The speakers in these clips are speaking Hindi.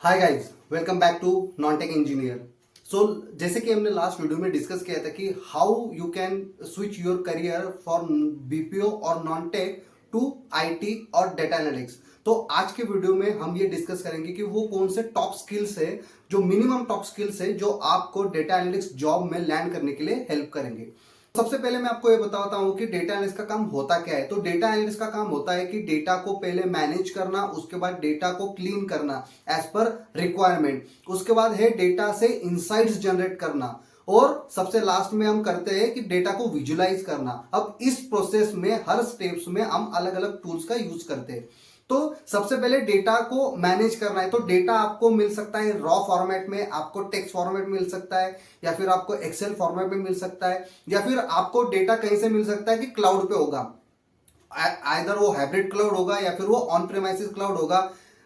Hi guys, welcome back to non tech engineer. So जैसे कि हमने लास्ट वीडियो में डिस्कस किया था कि how you can switch your career for BPO और नॉन टेक टू आईटी और डेटा एनालिटिक्स। तो आज के वीडियो में हम ये डिस्कस करेंगे कि वो कौन से टॉप स्किल्स है, जो मिनिमम टॉप स्किल्स है, जो आपको डेटा एनालिटिक्स जॉब में लैंड करने के लिए हेल्प करेंगे। सबसे पहले मैं आपको ये बताता हूं कि डेटा एनालिस्ट का काम होता क्या है। तो डेटा एनालिस्ट का काम होता है कि डेटा को पहले मैनेज करना, उसके बाद डेटा को क्लीन करना एज पर रिक्वायरमेंट, उसके बाद है डेटा से इंसाइट्स जनरेट करना, और सबसे लास्ट में हम करते हैं कि डेटा को विजुलाइज करना। अब इस प्रोसेस में हर स्टेप्स में हम अलग अलग टूल्स का यूज करते हैं। तो सबसे पहले डेटा को मैनेज करना है। तो डेटा आपको मिल सकता है रॉ फॉर्मेट में, आपको टेक्स्ट फॉर्मेट मिल सकता है, या फिर आपको एक्सेल फॉर्मेट में मिल सकता है, या फिर आपको डेटा कहीं से मिल सकता है कि क्लाउड पे होगा। आइदर वो हाइब्रिड क्लाउड होगा या फिर वो ऑन प्रेमाइसिस क्लाउड होगा।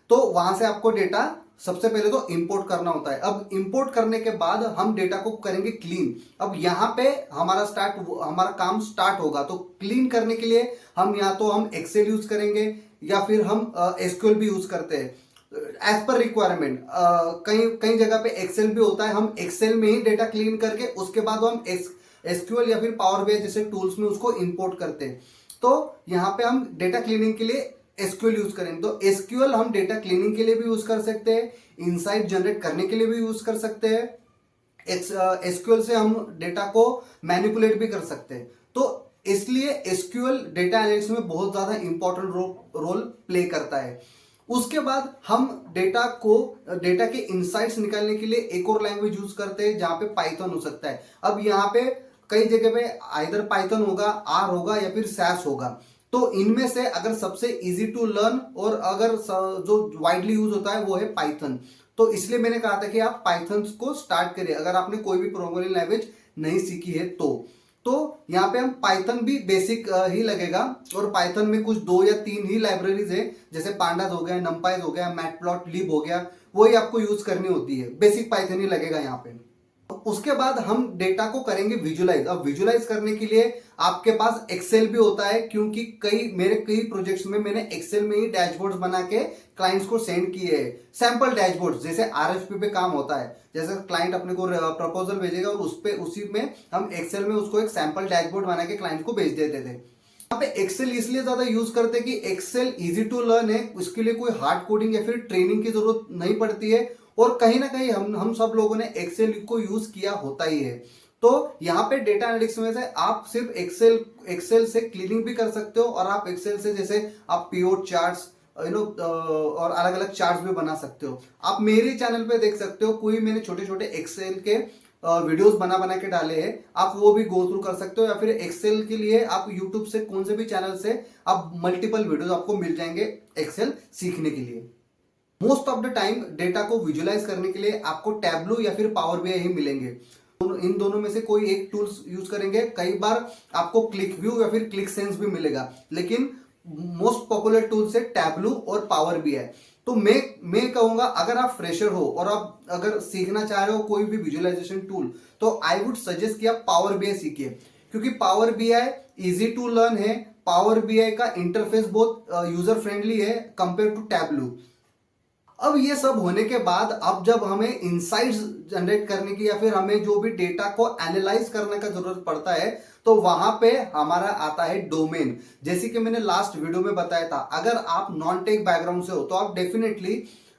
तो वहां से आपको डेटा सबसे पहले तो इंपोर्ट करना होता है। अब इंपोर्ट करने के बाद हम डेटा को करेंगे क्लीन। अब यहां पे हमारा काम स्टार्ट होगा। तो क्लीन करने के लिए हम या तो हम एक्सेल यूज करेंगे या फिर हम एसक्यूएल भी यूज करते हैं एज पर रिक्वायरमेंट। कई कई जगह पे एक्सेल भी होता है, हम एक्सेल में ही डेटा क्लीन करके उसके बाद हम एसक्यूएल या फिर पावर बीआई जैसे टूल्स में उसको इंपोर्ट करते हैं। तो यहां पे हम डेटा क्लीनिंग के लिए एसक्यूएल यूज करेंगे। तो एसक्यूएल हम डेटा क्लीनिंग के लिए भी यूज कर सकते हैं, इनसाइट जनरेट करने के लिए भी यूज कर सकते हैं, एसक्यूएल से हम डेटा को मैनिपुलेट भी कर सकते हैं। तो इसलिए एसक्यूएल डेटा एनालिसिस में बहुत ज्यादा इंपॉर्टेंट रोल प्ले करता है। उसके बाद हम डेटा के इनसाइट्स निकालने के लिए एक और लैंग्वेज यूज करते हैं जहां पे पाइथन हो सकता है। अब यहाँ पे कई जगह पे आइदर पाइथन होगा, आर होगा या फिर सैस होगा। तो इनमें से अगर सबसे इजी टू लर्न और अगर जो वाइडली यूज होता है वो है पाइथन। तो इसलिए मैंने कहा था कि आप पाइथन को स्टार्ट करिए अगर आपने कोई भी प्रोग्रामिंग लैंग्वेज नहीं सीखी है। तो यहाँ पे हम पाइथन भी बेसिक ही लगेगा, और पाइथन में कुछ 2 या 3 ही लाइब्रेरीज है, जैसे पांडास हो गया, नमपाई हो गया, मैटप्लॉटलिब हो गया, वही आपको यूज करनी होती है। बेसिक पाइथन ही लगेगा यहाँ पे। उसके बाद हम डेटा को करेंगे विजुलाइज। अब विजुलाइज करने के लिए आपके पास एक्सेल भी होता है, क्योंकि मेरे कई प्रोजेक्ट्स में मैंने एक्सेल में ही डैशबोर्ड्स बना के क्लाइंट्स को सेंड किए हैं। सैंपल डैशबोर्ड्स जैसे आरएफपी पे काम होता है, जैसे क्लाइंट अपने को प्रपोजल भेजेगा और उसी में हम एक्सेल में उसको एक सैंपल डैशबोर्ड बना के क्लाइंट को भेज देते थे। यहाँ पे एक्सेल इसलिए ज्यादा यूज करते हैं कि एक्सेल इजी टू लर्न है, उसके लिए कोई हार्ड कोडिंग या फिर ट्रेनिंग की जरूरत नहीं पड़ती है, और कहीं ना कहीं हम सब लोगों ने एक्सेल को यूज किया होता ही है। तो यहाँ पे डेटा एनालिटिक्स में से आप सिर्फ एक्सेल से क्लीनिंग भी कर सकते हो, और आप एक्सेल से जैसे आप पीओट चार्ट्स और अलग अलग चार्ट्स भी बना सकते हो। आप मेरे चैनल पे देख सकते हो, कोई मैंने छोटे छोटे एक्सेल के वीडियोस बना के डाले हैं, आप वो भी गो थ्रू कर सकते हो। या फिर एक्सेल के लिए आप यूट्यूब से कौन से भी चैनल से आप मल्टीपल वीडियोस आपको मिल जाएंगे एक्सेल सीखने के लिए। Most of the time data को विजुलाइज करने के लिए आपको टैबलू या फिर पावर बीआई ही मिलेंगे। इन दोनों में से कोई एक टूल्स यूज करेंगे। कई बार आपको क्लिक व्यू या फिर क्लिक सेंस भी मिलेगा, लेकिन मोस्ट पॉपुलर टूल्स है टैबलू और पावर बीआई। तो मैं कहूंगा अगर आप फ्रेशर हो और आप अगर सीखना चाह रहे हो कोई भी विजुअलाइजेशन टूल, तो आई वुड सजेस्ट कि आप पावर बीआई सीखिए, क्योंकि power BI easy to learn है। पावर बीआई का इंटरफेस बहुत यूजर फ्रेंडली है कंपेयर टू टैबलू। अब ये सब होने के बाद अब जब हमें इंसाइट्स जनरेट करने की या फिर हमें जो भी डेटा को एनालाइज करने का जरूरत पड़ता है, तो वहां पे हमारा आता है डोमेन। जैसे कि मैंने लास्ट वीडियो में बताया था, अगर आप नॉन टेक बैकग्राउंड से हो तो आप डेफिनेटली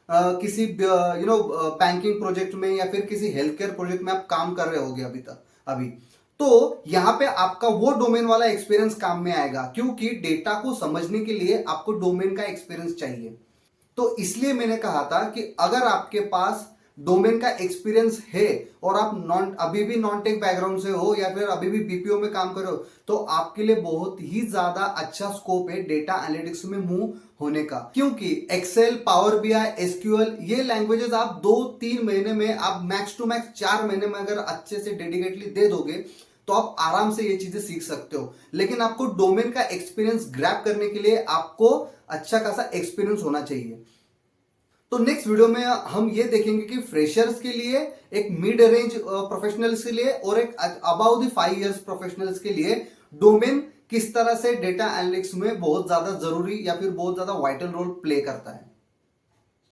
किसी बैंकिंग प्रोजेक्ट में या फिर किसी हेल्थ केयर प्रोजेक्ट में आप काम कर रहे होगे अभी। तो यहां पे आपका वो डोमेन वाला एक्सपीरियंस काम में आएगा, क्योंकि डेटा को समझने के लिए आपको डोमेन का एक्सपीरियंस चाहिए। तो इसलिए मैंने कहा था कि अगर आपके पास डोमेन का एक्सपीरियंस है और आप अभी भी नॉन टेक बैकग्राउंड से हो या फिर अभी भी बीपीओ में काम कर रहे हो, तो आपके लिए बहुत ही ज्यादा अच्छा स्कोप है डेटा एनालिटिक्स में मूव होने का। क्योंकि एक्सेल, पावर बीआई, एसक्यूएल ये लैंग्वेजेस आप 2-3 महीने में, आप मैक्स टू मैक्स 4 महीने में अगर अच्छे से डेडिकेटली दे दोगे तो आप आराम से ये चीजें सीख सकते हो। लेकिन आपको डोमेन का एक्सपीरियंस ग्रैब करने के लिए आपको अच्छा खासा एक्सपीरियंस होना चाहिए। तो नेक्स्ट वीडियो में हम ये देखेंगे कि फ्रेशर्स के लिए, एक मिड रेंज प्रोफेशनल्स के लिए और एक अबाउ द 5 इयर्स प्रोफेशनल्स के लिए डोमेन किस तरह से डेटा एनालिटिक्स में बहुत ज्यादा जरूरी या फिर बहुत ज्यादा वाइटल रोल प्ले करता है।